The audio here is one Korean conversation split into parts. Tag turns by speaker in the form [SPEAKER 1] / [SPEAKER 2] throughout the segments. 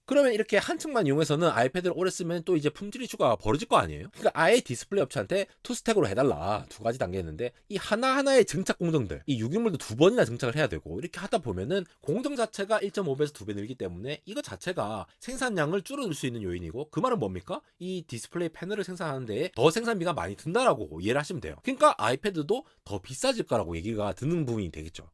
[SPEAKER 1] 그러면 이렇게 한 층만 이용해서는 아이패드를 오래 쓰면 또 이제 품질 이슈가 벌어질 거 아니에요? 그러니까 아예 디스플레이 업체한테 투스택으로 해달라. 두 가지 단계였는데 이 하나하나의 증착 공정들, 이 유기물도 두 번이나 증착을 해야 되고 이렇게 하다 보면은 공정 자체가 1.5배에서 2배 늘기 때문에 이거 자체가 생산량을 줄여줄 수 있는 요인이고, 그 말은 뭡니까? 이 디스플레이 패널을 생산하는 데에 더 생산비가 많이 든다라고 이해를 하시면 돼요. 그러니까 아이패드도 더 비싸질 거라고 얘기가 드는 부분이 되겠죠.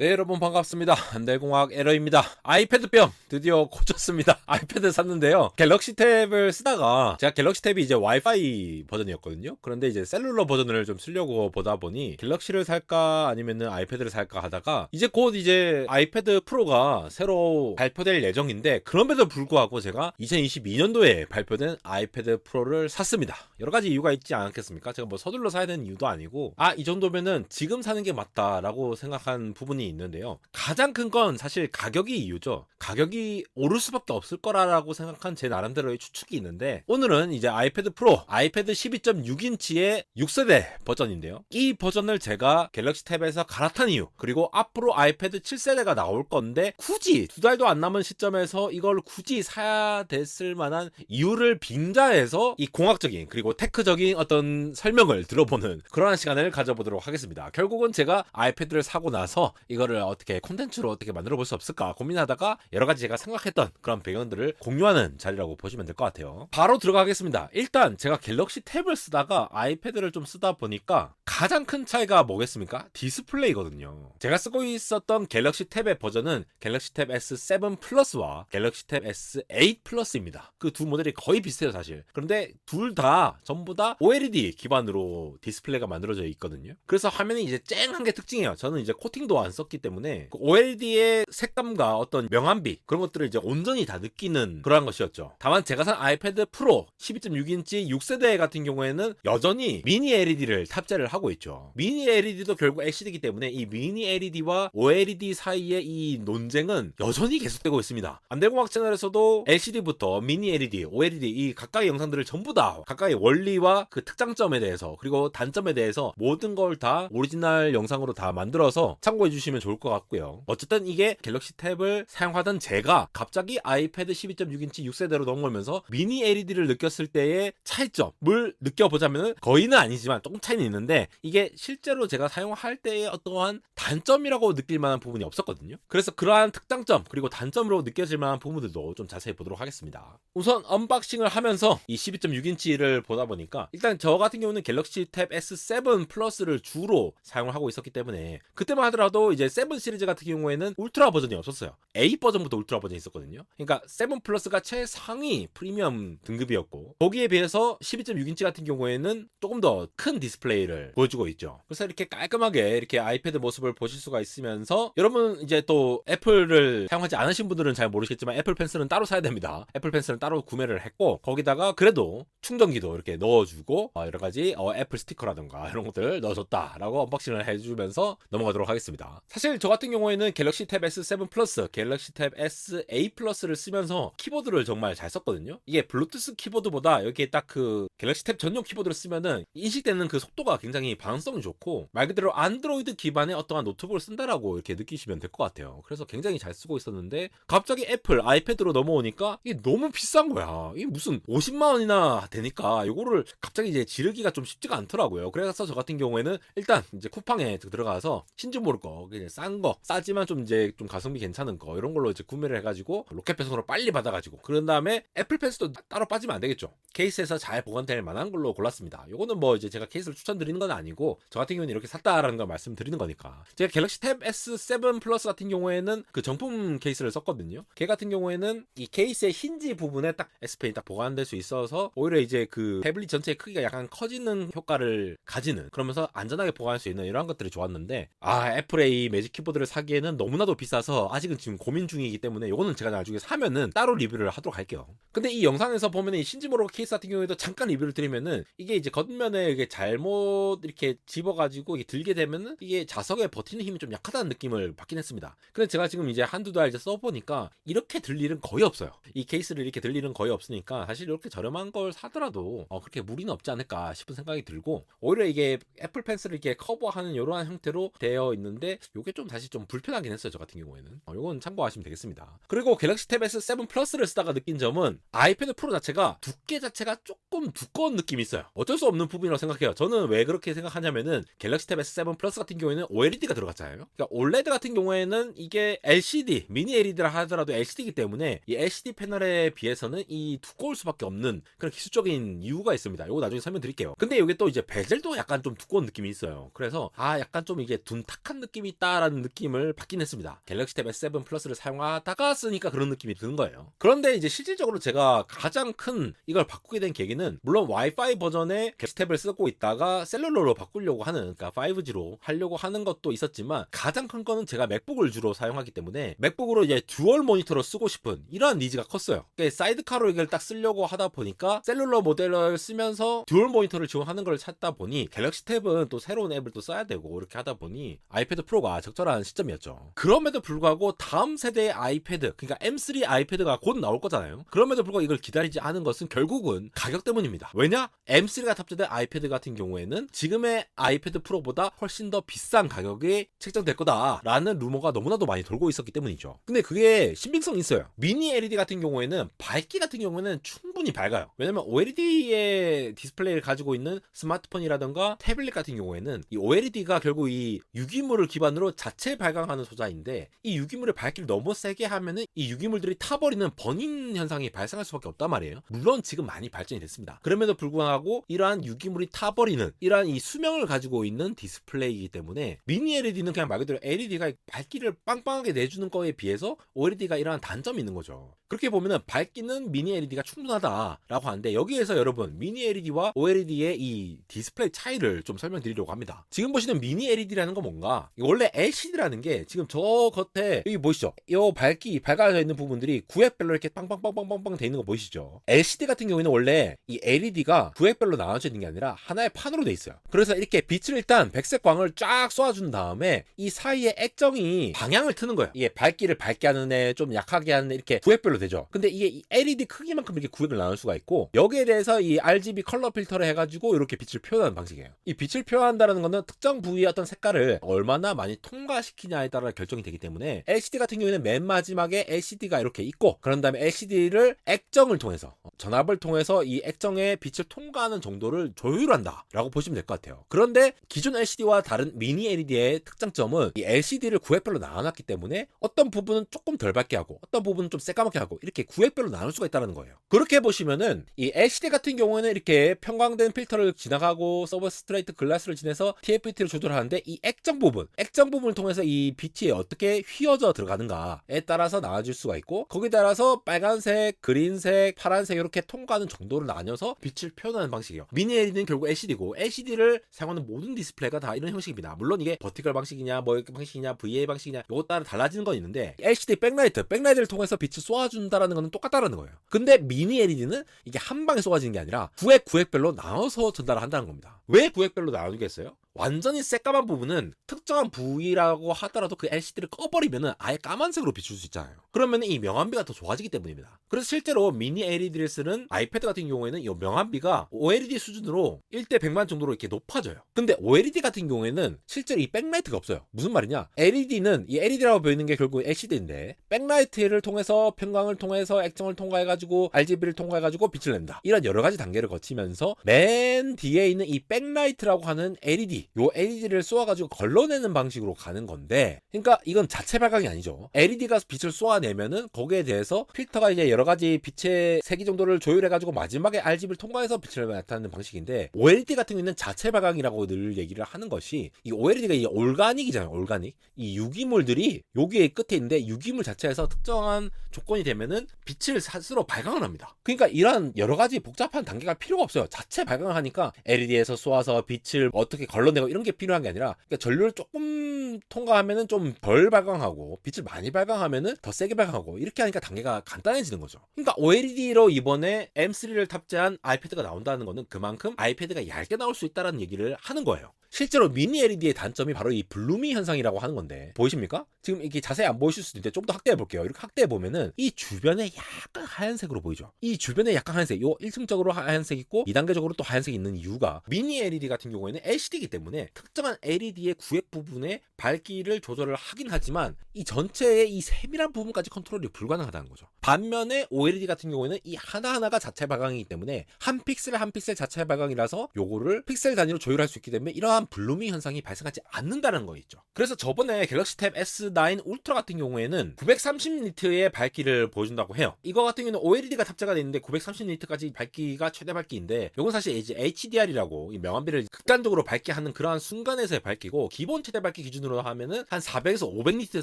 [SPEAKER 1] 네, 여러분 반갑습니다. 내공학 에러입니다. 아이패드병 드디어 고쳤습니다. 아이패드 샀는데요. 갤럭시 탭을 쓰다가 제가 갤럭시 탭이 이제 와이파이 버전이었거든요. 그런데 이제 셀룰러 버전을 좀 쓰려고 보다 보니 갤럭시를 살까 아니면은 아이패드를 살까 하다가 이제 곧 이제 아이패드 프로가 새로 발표될 예정인데, 그럼에도 불구하고 제가 2022년도에 발표된 아이패드 프로를 샀습니다. 여러 가지 이유가 있지 않겠습니까? 제가 뭐 서둘러 사야 되는 이유도 아니고, 이 정도면은 지금 사는 게 맞다라고 생각한 부분이 있는데요. 가장 큰 건 사실 가격이 이유죠. 가격이 오를 수밖에 없을 거라고 생각한 제 나름대로의 추측이 있는데, 오늘은 이제 아이패드 프로, 아이패드 12.6인치의 6세대 버전인데요. 이 버전을 제가 갤럭시 탭에서 갈아탄 이유, 그리고 앞으로 아이패드 7세대가 나올 건데 굳이 두 달도 안 남은 시점에서 이걸 굳이 사야 됐을 만한 이유를 빙자해서 이 공학적인 그리고 테크적인 어떤 설명을 들어보는 그러한 시간을 가져보도록 하겠습니다. 결국은 제가 아이패드를 사고 나서 이거를 어떻게 콘텐츠로 어떻게 만들어 볼 수 없을까 고민하다가 여러 가지 제가 생각했던 그런 배경들을 공유하는 자리라고 보시면 될 것 같아요. 바로 들어가겠습니다. 일단 제가 갤럭시 탭을 쓰다가 아이패드를 좀 쓰다 보니까 가장 큰 차이가 뭐겠습니까? 디스플레이거든요. 제가 쓰고 있었던 갤럭시 탭의 버전은 갤럭시 탭 S7 플러스와 갤럭시 탭 S8 플러스입니다. 그 두 모델이 거의 비슷해요 사실. 그런데 둘 다 전부 다 OLED 기반으로 디스플레이가 만들어져 있거든요. 그래서 화면이 이제 쨍한 게 특징이에요. 저는 이제 코팅도 안 썼기 때문에 그 OLED의 색감과 어떤 명암비 그런 것들을 이제 온전히 다 느끼는 그러한 것이었죠. 다만 제가 산 아이패드 프로 12.6인치 6세대 같은 경우에는 여전히 미니 LED를 탑재를 하고 있죠. 미니 LED도 결국 LCD이기 때문에 이 미니 LED와 OLED 사이의 이 논쟁은 여전히 계속되고 있습니다. 안대공학 채널에서도 LCD부터 미니 LED, OLED 이 각각의 영상들을 전부 다 각각의 원리와 그 특장점에 대해서 그리고 단점에 대해서 모든 걸 다 오리지널 영상으로 다 만들어서 참고해 주시면 좋을 것 같고요. 어쨌든 이게 갤럭시 탭을 사용하던 제가 갑자기 아이패드 12.6인치 6세대로 넘어오면서 미니 LED를 느꼈을 때의 차이점을 느껴보자면 거의는 아니지만 조금 차이는 있는데, 이게 실제로 제가 사용할 때의 어떠한 단점이라고 느낄 만한 부분이 없었거든요. 그래서 그러한 특장점 그리고 단점으로 느껴질 만한 부분들도 좀 자세히 보도록 하겠습니다. 우선 언박싱을 하면서 이 12.6인치를 보다 보니까 일단 저 같은 경우는 갤럭시 탭 S7 플러스를 주로 사용을 하고 있었기 때문에 그때만 하더라도 이제 7 시리즈 같은 경우에는 울트라 버전이 없었어요. 8 버전부터 울트라 버전이 있었거든요. 그러니까 7 플러스가 최상위 프리미엄 등급이었고, 거기에 비해서 12.6인치 같은 경우에는 조금 더 큰 디스플레이를 보여주고 있죠. 그래서 이렇게 깔끔하게 이렇게 아이패드 모습을 보실 수가 있으면서, 여러분 이제 또 애플을 사용하지 않으신 분들은 잘 모르시겠지만 애플 펜슬은 따로 사야 됩니다. 애플 펜슬은 따로 구매를 했고, 거기다가 그래도 충전기도 이렇게 넣어주고 여러 가지 애플 스티커라든가 이런 것들 넣어줬다라고 언박싱을 해주면서 넘어가도록 하겠습니다. 사실 저 같은 경우에는 갤럭시 탭 S7 플러스, 갤럭시 탭 S8 플러스를 쓰면서 키보드를 정말 잘 썼거든요. 이게 블루투스 키보드보다 여기에 딱 그 갤럭시 탭 전용 키보드를 쓰면은 인식되는 그 속도가 굉장히 반응성이 좋고, 말 그대로 안드로이드 기반의 어떠한 노트북을 쓴다라고 이렇게 느끼시면 될 것 같아요. 그래서 굉장히 잘 쓰고 있었는데 갑자기 애플 아이패드로 넘어오니까 이게 너무 비싼 거야. 이게 무슨 50만 원이나 되니까 이거를 갑자기 이제 지르기가 좀 쉽지가 않더라고요. 그래서 저 같은 경우에는 일단 이제 쿠팡에 들어가서 신주 모를 거, 그냥 싼 거, 싸지만 좀 이제 좀 가성비 괜찮은 거 이런 걸로 이제 구매를 해가지고 로켓 배송으로 빨리 받아가지고, 그런 다음에 애플 펜슬도 따로 빠지면 안 되겠죠. 케이스에서 잘 보관될 만한 걸로 골랐습니다. 요거는 뭐 이제 제가 케이스를 추천드리는 건 아니고 저 같은 경우는 이렇게 샀다라는 걸 말씀드리는 거니까. 제가 갤럭시 탭 S7 플러스 같은 경우에는 그 정품 케이스를 썼거든요. 걔 같은 경우에는 이 케이스의 힌지 부분에 딱 S펜이 딱 보관될 수 있어서 오히려 이제 그 태블릿 전체의 크기가 약간 커지는 효과를 가지는, 그러면서 안전하게 보관할 수 있는 이런 것들이 좋았는데, 애플의 이 매직 키보드를 사기에는 너무나도 비싸서 아직은 지금 고민 중이기 때문에 요거는 제가 나중에 사면은 따로 리뷰를 하도록 할게요. 근데 이 영상에서 보면 이 신지모로 케이스 같은 경우에도 잠깐 리뷰를 드리면은, 이게 이제 겉면에 이게 잘못 이렇게 집어가지고 이게 들게 되면은 이게 자석에 버티는 힘이 좀 약하다는 느낌을 받긴 했습니다. 근데 제가 지금 이제 한두 달 이제 써보니까 이렇게 들 일은 거의 없어요. 이 케이스를 이렇게 들 일은 거의 없으니까 사실 이렇게 저렴한 걸 사더라도 그렇게 무리는 없지 않을까 싶은 생각이 들고, 오히려 이게 애플 펜슬을 이렇게 커버하는 이러한 형태로 되어 있는데 요게 좀 다시 좀 불편하긴 했어요. 저 같은 경우에는 요건 참고하시면 되겠습니다. 그리고 갤럭시 탭 S7 플러스를 쓰다가 느낀 점은 아이패드 프로 자체가 두께 자체가 조금 두꺼운 느낌이 있어요. 어쩔 수 없는 부분이라고 생각해요. 저는 왜 그렇게 생각하냐면은 갤럭시 탭 S7 플러스 같은 경우에는 OLED가 들어갔잖아요. 그러니까 OLED 같은 경우에는 이게 LCD, 미니 LED라 하더라도 LCD이기 때문에 이 LCD 패널에 비해서는 이 두꺼울 수밖에 없는 그런 기술적인 이유가 있습니다. 이거 나중에 설명드릴게요. 근데 이게 또 이제 베젤도 약간 좀 두꺼운 느낌이 있어요. 그래서 약간 좀 이게 둔탁한 느낌이 있다라는 느낌을 받긴 했습니다. 갤럭시 탭 S7 플러스를 사용하다가 쓰니까 그런 느낌이 드는 거예요. 그런데 이제 실질적으로 제가 가장 큰 이걸 바꾸게 된 계기는 물론 와이파이 버전의 갤럭시 탭을 쓰고 있다가 셀룰러로 바꾸려고 하는, 그러니까 5G로 하려고 하는 것도 있었지만 가장 큰 거는 제가 맥북을 주로 사용하기 때문에 맥북으로 이제 듀얼 모니터로 쓰고 싶은 이러한 니즈가 컸어요. 그러니까 사이드카로 이걸 딱 쓰려고 하다 보니까 셀룰러 모델을 쓰면서 듀얼 모니터를 지원하는 걸 찾다 보니 갤럭시 탭은 또 새로운 앱을 또 써야 되고 이렇게 하다 보니 아이패드 프로가 적절한 시점이었죠. 그럼에도 불구하고 다음 세대의 아이패드, 그러니까 M3 아이패드가 곧 나올 거잖아요. 그럼에도 불구하고 이걸 기다리지 않은 것은 결국은 가격 때문입니다. 왜냐? M3가 탑재된 아이패드 같은 경우에는 지금의 아이패드 프로보다 훨씬 더 비싼 가격이 책정될 거다라는 루머가 너무나도 많이 돌고 있었기 때문이죠. 근데 그게 신빙성이 있어요. 미니 LED 같은 경우에는 밝기 같은 경우에는 충분히 밝아요. 왜냐면 OLED의 디스플레이를 가지고 있는 스마트폰이라던가 태블릿 같은 경우에는 이 OLED가 결국 이 유기물을 기반으로 자체 발광하는 소자인데 이 유기물의 밝기를 너무 세게 하면은 이 유기물들이 타버리는 버닝 현상이 발생할 수밖에 없단 말이에요. 물론 지금 많이 발전이 됐습니다. 그럼에도 불구하고 이러한 유기물이 타버리는 이러한 이 수명을 가지고 있는 디스플레이이기 때문에 미니 LED는 그냥 말 그대로 LED가 밝기를 빵빵하게 내주는 거에 비해서 OLED가 이러한 단점이 있는 거죠. 그렇게 보면은 밝기는 미니 LED가 충분하다라고 하는데 여기에서 여러분 미니 LED와 OLED의 이 디스플레이 차이를 좀 설명드리려고 합니다. 지금 보시는 미니 LED라는 건 뭔가, 원래 LCD라는 게 지금 저 겉에 여기 보이시죠? 이 밝아져 있는 부분들이 구획별로 이렇게 빵빵빵빵빵빵 돼 있는 거 보이시죠? LCD 같은 경우에는 원래 이 LED가 구획별로 나눠져 있는 게 아니라 하나의 판으로 돼 있어요. 그래서 이렇게 빛을 일단 백색 광을 쫙 쏘아준 다음에 이 사이에 액정이 방향을 트는 거예요. 이게 밝기를 밝게 하는 애, 좀 약하게 하는 애 이렇게 구획별로 되죠. 근데 이게 이 LED 크기만큼 이렇게 구획을 나눌 수가 있고 여기에 대해서 이 RGB 컬러 필터를 해가지고 이렇게 빛을 표현하는 방식이에요. 이 빛을 표현한다는 거는 특정 부위의 어떤 색깔을 얼마나 많이 통과시키냐에 따라 결정이 되기 때문에 LCD 같은 경우에는 맨 마지막에 LCD가 이렇게 있고 그런 다음에 LCD를 액정을 통해서 전압을 통해서 이 액정의 빛을 통과하는 정도를 조율한다 라고 보시면 될 것 같아요. 그런데 기존 LCD와 다른 미니 LED의 특장점은 이 LCD를 구획별로 나눠놨기 때문에 어떤 부분은 조금 덜 밝게 하고 어떤 부분은 좀 새까맣게 하고 이렇게 구획별로 나눌 수가 있다는 거예요. 그렇게 보시면은 이 LCD 같은 경우에는 이렇게 편광된 필터를 지나가고 서브스트레이트 글라스를 지내서 TFT를 조절하는데 이 액정 부분을 통해서 이 빛이 어떻게 휘어져 들어가는가에 따라서 나눠질 수가 있고 거기에 따라서 빨간색, 그린색, 파란색 이렇게 통과하는 정도를 나눠서 빛을 표현하는 방식이에요. 미니 LED는 결국 LCD고 LCD를 사용하는 모든 디스플레이가 다 이런 형식입니다. 물론 이게 버티컬 방식이냐 뭐 방식이냐 VA 방식이냐 이것 따라 달라지는 건 있는데 LCD 백라이트를 통해서 빛을 쏘아준다라는 거는 똑같다라는 거예요. 근데 미니 LED는 이게 한 방에 쏘아지는 게 아니라 구획별로 나눠서 전달을 한다는 겁니다. 왜 구획별로 나누겠어요? 완전히 새까만 부분은 특정한 부위라고 하더라도 그 LCD를 꺼버리면은 아예 까만색으로 비출 수 있잖아요. 그러면 이 명암비가 더 좋아지기 때문입니다. 그래서 실제로 미니 LED를 쓰는 아이패드 같은 경우에는 이 명암비가 OLED 수준으로 1대 100만 정도로 이렇게 높아져요. 근데 OLED 같은 경우에는 실제로 이 백라이트가 없어요. 무슨 말이냐? LED는 이 LED라고 보이는 게 결국 LCD인데 백라이트를 통해서 편광을 통해서 액정을 통과해가지고 RGB를 통과해가지고 빛을 낸다. 이런 여러 가지 단계를 거치면서 맨 뒤에 있는 이 백라이트라고 하는 LED 요 LED를 쏘아가지고 걸러내는 방식으로 가는 건데 그러니까 이건 자체 발광이 아니죠. LED가 빛을 쏘아내면은 거기에 대해서 필터가 이제 여러 가지 빛의 세기 정도를 조율해가지고 마지막에 RGB를 통과해서 빛을 나타내는 방식인데 OLED 같은 경우는 자체 발광이라고 늘 얘기를 하는 것이 이 OLED가 이 올가닉이잖아요. 올가닉. 이 유기물들이 여기에 끝에 있는데 유기물 자체에서 특정한 조건이 되면은 빛을 스스로 발광을 합니다. 그러니까 이런 여러 가지 복잡한 단계가 필요가 없어요. 자체 발광을 하니까 LED에서 쏘아서 빛을 어떻게 걸러내고 이런 게 필요한 게 아니라 그러니까 전류를 조금 통과하면은 좀 덜 발광하고 빛을 많이 발광하면은 더 세게 발광하고 이렇게 하니까 단계가 간단해지는 거죠. 그러니까 OLED로 이번에 M3를 탑재한 아이패드가 나온다는 거는 그만큼 아이패드가 얇게 나올 수 있다는 얘기를 하는 거예요. 실제로 미니 LED의 단점이 바로 이 블루밍 현상이라고 하는 건데 보이십니까? 지금 이게 자세히 안 보이실 수도 있는데 좀 더 확대해 볼게요. 이렇게 확대해 보면은 이 주변에 약간 하얀색으로 보이죠. 이 주변에 약간 하얀색, 요 1층적으로 하얀색 있고 2단계적으로 또 하얀색이 있는 이유가 미니 LED 같은 경우에는 LCD이기 때문에 특정한 LED의 구획 부분에 밝기를 조절을 하긴 하지만 이 전체의 이 세밀한 부분까지 컨트롤이 불가능하다는 거죠. 반면에 OLED 같은 경우에는 이 하나하나가 자체 발광이기 때문에 한 픽셀 한 픽셀 자체 발광이라서 요거를 픽셀 단위로 조율할 수 있기 때문에 이러한 블루밍 현상이 발생하지 않는다는 거 있죠. 그래서 저번에 갤럭시 탭 S9 울트라 같은 경우에는 930니트의 밝기를 보여준다고 해요. 이거 같은 경우는 OLED가 탑재가 되어 있는데 930니트까지 밝기가 최대 밝기인데 이건 사실 이제 HDR이라고 이 명암비를 극단적으로 밝게 하는 그러한 순간에서의 밝기고 기본 최대 밝기 기준으로 하면은 한 400에서 500니트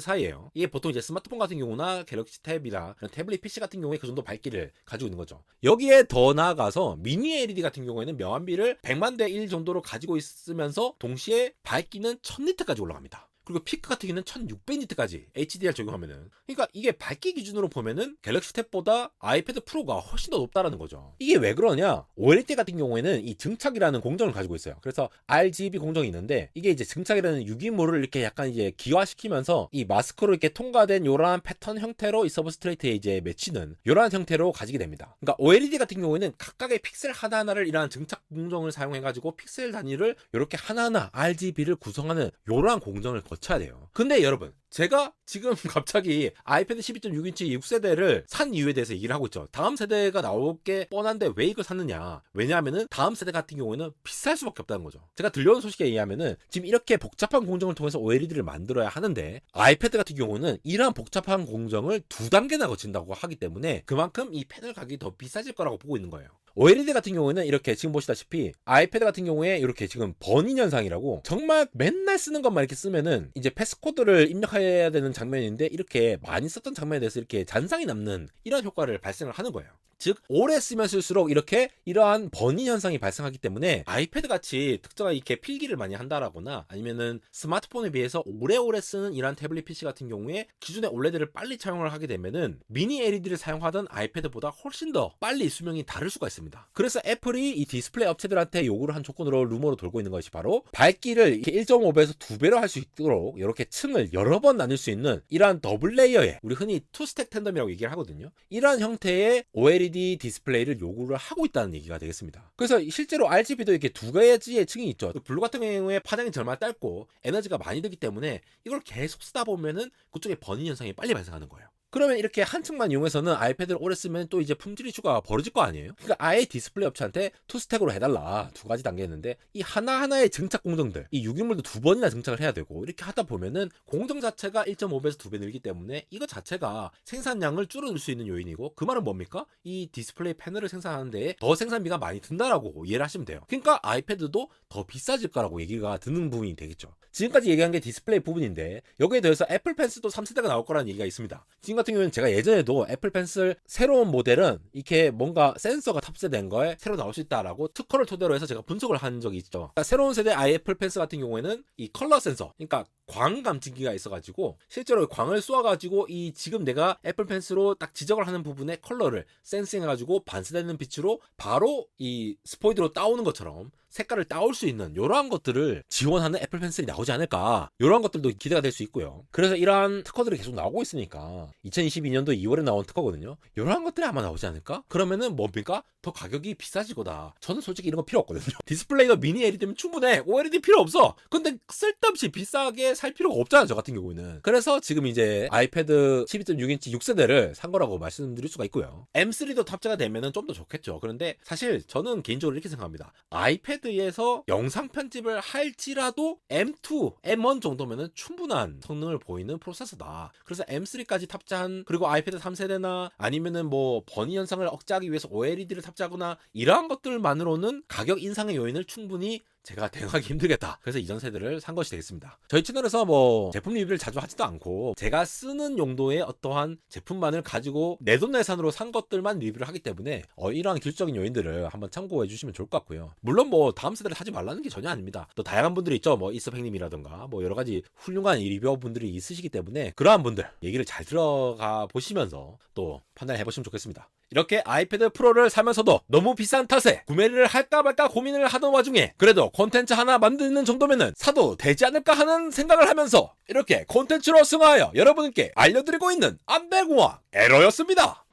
[SPEAKER 1] 사이예요. 이게 보통 이제 스마트폰 같은 경우나 갤럭시 탭이나 태블릿 PC 같은 경우에 그 정도 밝기를 가지고 있는 거죠. 여기에 더 나아가서 미니 LED 같은 경우에는 명암비를 100만 대 1 정도로 가지고 있으면서 동시에 밝기는 1000니트까지 올라갑니다. 그리고 피크 같은 경우는 1600니트까지 HDR 적용하면은, 그러니까 이게 밝기 기준으로 보면은 갤럭시 탭보다 아이패드 프로가 훨씬 더 높다라는 거죠. 이게 왜 그러냐? OLED 같은 경우에는 이 증착이라는 공정을 가지고 있어요. 그래서 RGB 공정이 있는데 이게 이제 증착이라는 유기물을 이렇게 약간 이제 기화시키면서 이 마스크로 이렇게 통과된 요러한 패턴 형태로 이 서브스트레이트에 이제 맺히는 요러한 형태로 가지게 됩니다. 그러니까 OLED 같은 경우에는 각각의 픽셀 하나하나를 이러한 증착 공정을 사용해가지고 픽셀 단위를 이렇게 하나하나 RGB를 구성하는 요러한 공정을 거쳐야 돼요. 근데 여러분, 제가 지금 갑자기 아이패드 12.6인치 6세대를 산 이유에 대해서 얘기를 하고 있죠. 다음 세대가 나올 게 뻔한데 왜 이걸 샀느냐? 왜냐하면은 다음 세대 같은 경우에는 비쌀 수밖에 없다는 거죠. 제가 들려온 소식에 의하면은 지금 이렇게 복잡한 공정을 통해서 OLED를 만들어야 하는데 아이패드 같은 경우는 이러한 복잡한 공정을 2단계나 거친다고 하기 때문에 그만큼 이 패널 가격이 더 비싸질 거라고 보고 있는 거예요. OLED 같은 경우에는 이렇게 지금 보시다시피 아이패드 같은 경우에 이렇게 지금 버닝 현상이라고 정말 맨날 쓰는 것만 이렇게 쓰면은 이제 패스코드를 입력해야 되는 장면인데 이렇게 많이 썼던 장면에 대해서 이렇게 잔상이 남는 이런 효과를 발생을 하는 거예요. 즉 오래 쓰면 쓸수록 이렇게 이러한 버닝 현상이 발생하기 때문에 아이패드 같이 특정한 이렇게 필기를 많이 한다라거나 아니면은 스마트폰에 비해서 오래오래 쓰는 이러한 태블릿 PC 같은 경우에 기존의 OLED를 빨리 차용을 하게 되면은 미니 LED를 사용하던 아이패드보다 훨씬 더 빨리 수명이 다를 수가 있습니다. 그래서 애플이 이 디스플레이 업체들한테 요구를 한 조건으로 루머로 돌고 있는 것이 바로 밝기를 이렇게 1.5배에서 2배로 할 수 있도록 이렇게 층을 여러 번 나눌 수 있는 이러한 더블 레이어의, 우리 흔히 투스택 텐덤이라고 얘기를 하거든요. 이러한 형태의 OLED 디스플레이를 요구를 하고 있다는 얘기가 되겠습니다. 그래서 실제로 RGB도 이렇게 두 가지의 층이 있죠. 블루 같은 경우에 파장이 정말 짧고 에너지가 많이 들기 때문에 이걸 계속 쓰다 보면은 그쪽에 버닝 현상이 빨리 발생하는 거예요. 그러면 이렇게 한 층만 이용해서는 아이패드를 오래 쓰면 또 이제 품질 이슈가 벌어질 거 아니에요? 그러니까 아예 디스플레이 업체한테 투스택으로 해달라, 두 가지 단계였는데 이 하나하나의 증착 공정들, 이 유기물도 2번이나 증착을 해야 되고 이렇게 하다 보면은 공정 자체가 1.5배에서 2배 늘기 때문에 이거 자체가 생산량을 줄여줄 수 있는 요인이고, 그 말은 뭡니까? 이 디스플레이 패널을 생산하는 데에 더 생산비가 많이 든다라고 이해를 하시면 돼요. 그러니까 아이패드도 더 비싸질 거라고 얘기가 드는 부분이 되겠죠. 지금까지 얘기한 게 디스플레이 부분인데 여기에 더해서 애플 펜슬도 3세대가 나올 거라는 얘기가 있습니다. 지금 같은 경우는 제가 예전에도 애플 펜슬 새로운 모델은 이렇게 뭔가 센서가 탑재된 거에 새로 나올 수 있다라고 특허를 토대로 해서 제가 분석을 한 적이 있죠. 그러니까 새로운 세대 애플 펜슬 같은 경우에는 이 컬러 센서, 그러니까 광 감지기가 있어가지고 실제로 광을 쏘아가지고 이 지금 내가 애플 펜슬로 딱 지적을 하는 부분에 컬러를 센싱해가지고 반사되는 빛으로 바로 이 스포이드로 따오는 것처럼 색깔을 따올 수 있는 이러한 것들을 지원하는 애플 펜슬이 나오지 않을까, 이러한 것들도 기대가 될 수 있고요. 그래서 이러한 특허들이 계속 나오고 있으니까 2022년도 2월에 나온 특허거든요. 이러한 것들이 아마 나오지 않을까? 그러면은 뭡니까? 더 가격이 비싸질 거다. 저는 솔직히 이런 거 필요 없거든요. 디스플레이가 미니 LED면 충분해. OLED 필요 없어. 근데 쓸데없이 비싸게 살 필요가 없잖아, 저 같은 경우는. 그래서 지금 이제 아이패드 12.6인치 6세대를 산 거라고 말씀드릴 수가 있고요. M3도 탑재가 되면은 좀 더 좋겠죠. 그런데 사실 저는 개인적으로 이렇게 생각합니다. 아이패드에서 영상 편집을 할지라도 M2, M1 정도면은 충분한 성능을 보이는 프로세서다. 그래서 M3까지 탑재한, 그리고 아이패드 3세대나 아니면은 뭐 버닝 현상을 억제하기 위해서 OLED를 탑재하거나 이러한 것들만으로는 가격 인상의 요인을 충분히 제가 대응하기 힘들겠다. 그래서 이전 세대를 산 것이 되겠습니다. 저희 채널에서 뭐 제품 리뷰를 자주 하지도 않고 제가 쓰는 용도의 어떠한 제품만을 가지고 내돈내산으로 산 것들만 리뷰를 하기 때문에 이러한 기술적인 요인들을 한번 참고해 주시면 좋을 것 같고요. 물론 뭐 다음 세대를 사지 말라는 게 전혀 아닙니다. 또 다양한 분들이 있죠. 뭐 이스펙님이라든가 뭐 여러 가지 훌륭한 리뷰어 분들이 있으시기 때문에 그러한 분들 얘기를 잘 들어가 보시면서 또 판단해보시면 좋겠습니다. 이렇게 아이패드 프로를 사면서도 너무 비싼 탓에 구매를 할까 말까 고민을 하던 와중에 그래도 콘텐츠 하나 만드는 정도면은 사도 되지 않을까 하는 생각을 하면서 이렇게 콘텐츠로 승화하여 여러분께 알려드리고 있는 안대공학 에러였습니다.